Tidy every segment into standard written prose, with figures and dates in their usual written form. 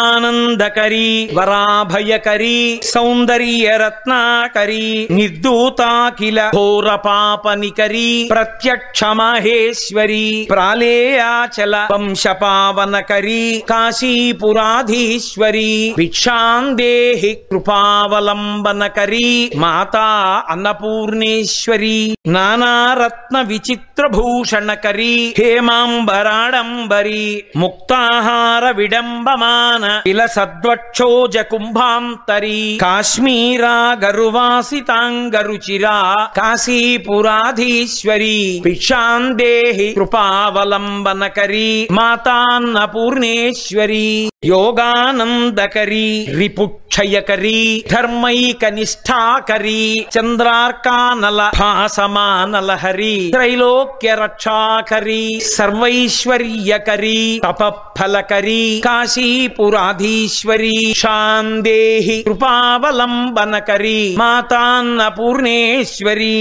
ఆనందకరీ వరాభయకరీ సౌందర్య రత్నాకరీ నిర్దూతాఖిల ఘోర పాపనికరీ ప్రత్యక్ష మహేశ్వరీ ప్రాళేయాచల వంశపావనకరీ కాశీపురాధీశ్వరీ భిక్షాందేహి కృపావలంబనకరీ మాతా అన్నపూర్ణేశ్వరీ నానారత్న విచిత్రభూషణకరీ హేమాంబరాడంబరీ ముక్తాహార విడంబమాన విలసద్వక్షోజ కుంభాంతరీ కాశ్మీరా గరువాసితాంగరుచిరా కాశీపురాధీశ్వరీ భిక్షాందేహి కృపావలంబనకరీ మాతాన్నపూర్ణేశ్వరీ యోగానందకరీ రిపుక్షయకరీ ధర్మైకనిష్టాకరీ చంద్రార్కానల భాసమానలహరీ త్రైలోక్య రక్షాకరీ సర్వైశ్వర్యకరీ తపఫలకరీ కాశీపురాధీశ్వరీ శాందేహి కృపావలంబనకరీ మాతాన్నపూర్ణేశ్వరీ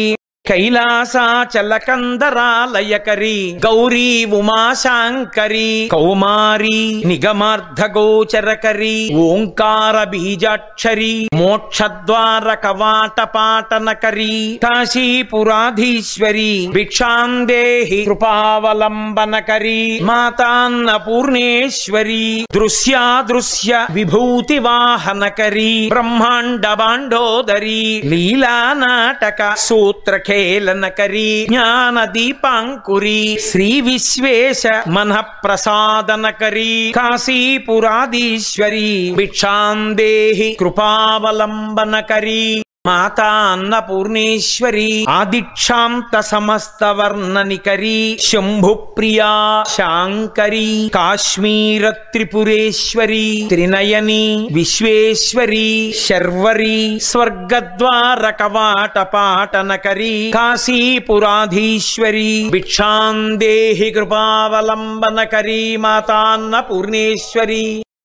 కైలాసాచలకందరాలయకరీ గౌరీ ఉమాశాంకరీ కౌమారీ నిగమార్ధగోచరకరీ ఓంకార బీజాక్షరీ మోక్షద్వార కవాటపాటనకరీ కాశీపురాధీశ్వరీ భిక్షాందేహి కృపావలంబనకరీ మాతాన్నపూర్ణేశ్వరీ దృశ్యాదృశ్య విభూతివాహనకరీ బ్రహ్మాండ బాండోదరీ లీలానాటక సూత్రఖే ేలనకరీ జ్ఞాన దీపాంకురీ శ్రీ విశ్వేశ మనః ప్రసాదనకరీ కాశీపురాధీశ్వరీ భిక్షాందేహి కృపావలంబనకరీ మాతా అన్నపూర్ణేశ్వరీ ఆదిక్షాంత సమస్త వర్ణనికరీ శంభుప్రియా శాంకరీ కాశ్మీర త్రిపురేశ్వరీ త్రినయనీ విశ్వేశ్వరీ శర్వరీ స్వర్గద్వార కవాటపాటనకరీ కాశీపురాధీశ్వరీ భిక్షాందేహి కృపావలంబనకరీ మాతాన్నపూర్ణేశ్వరీ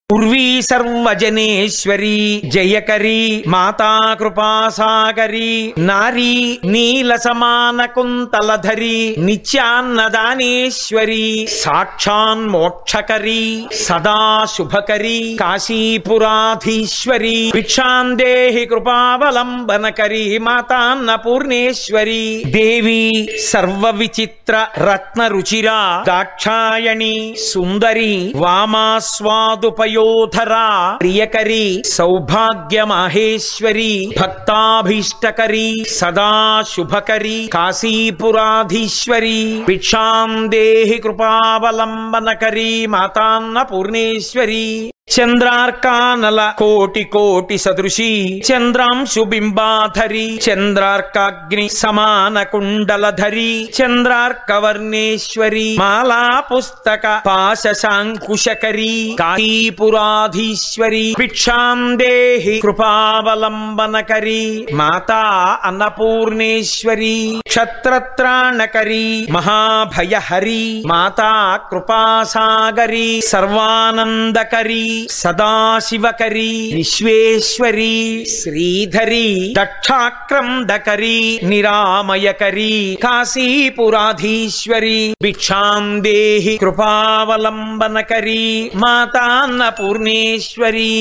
పూర్వీ సర్వజనేశ్వరీ జయకరీ మాతా కృపాసాగరీ నారీ నీల సమాన కుంతలధరీ నిత్యాన్నదానేశ్వరీ సాక్షాన్మోక్షకరీ సదా శుభకరీ కాశీపురాధీశ్వరీ భిక్షాందేహి కృపావలంబనకరీ మాతాన్నపూర్ణేశ్వరీ దేవీ సర్వ విచిత్ర రత్న రుచిరా దాక్షాయణి సుందరీ వామాస్వాదుపయ యోధరా ప్రియకరీ సౌభాగ్య మహేశ్వరీ భక్తాభీష్టకరీ సదా శుభకరీ కాశీపురాధీశ్వరీ భిక్షాందేహి కృపావలంబనకరీ మాతాన్నపూర్ణేశ్వరీ చంద్రార్కానల కోటి కోటి సదృశీ చంద్రాంశు బింబాధరీ చంద్రార్కాగ్ని సమాన కుండలధరీ చంద్రార్కవర్ణేశ్వరీ మాలా పుస్తక పాశశాంకుశకరీ కాశీపురాధీశ్వరీ భిక్షాందేహి కృపావలంబనకరీ మాతా అన్నపూర్ణేశ్వరీ క్షత్రత్రాణకరీ మహాభయహరీ మాతా కృపాసాగరీ సర్వానందకరీ సదాశివకరీ విశ్వేశ్వరీ శ్రీధరీ దక్షాక్రందకరీ నిరామయకరీ కాశీపురాధీశ్వరీ భిక్షాందేహి కృపావలంబనకరీ మాతాన్నపూర్ణేశ్వరీ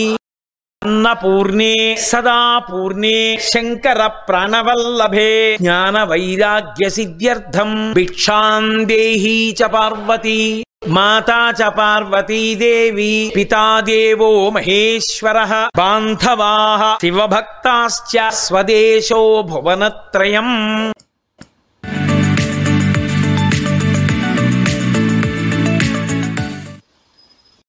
అన్నపూర్ణే సదా పూర్ణే శంకర ప్రాణవల్లభే జ్ఞాన వైరాగ్య సిద్ధ్యర్థం భిక్షాందేహి చ పార్వతీ మాతా చ పార్వతీ దేవి పితా దేవో మహేశ్వరః బాంధవాః శివభక్తాశ్చ స్వదేశో భువనత్రయం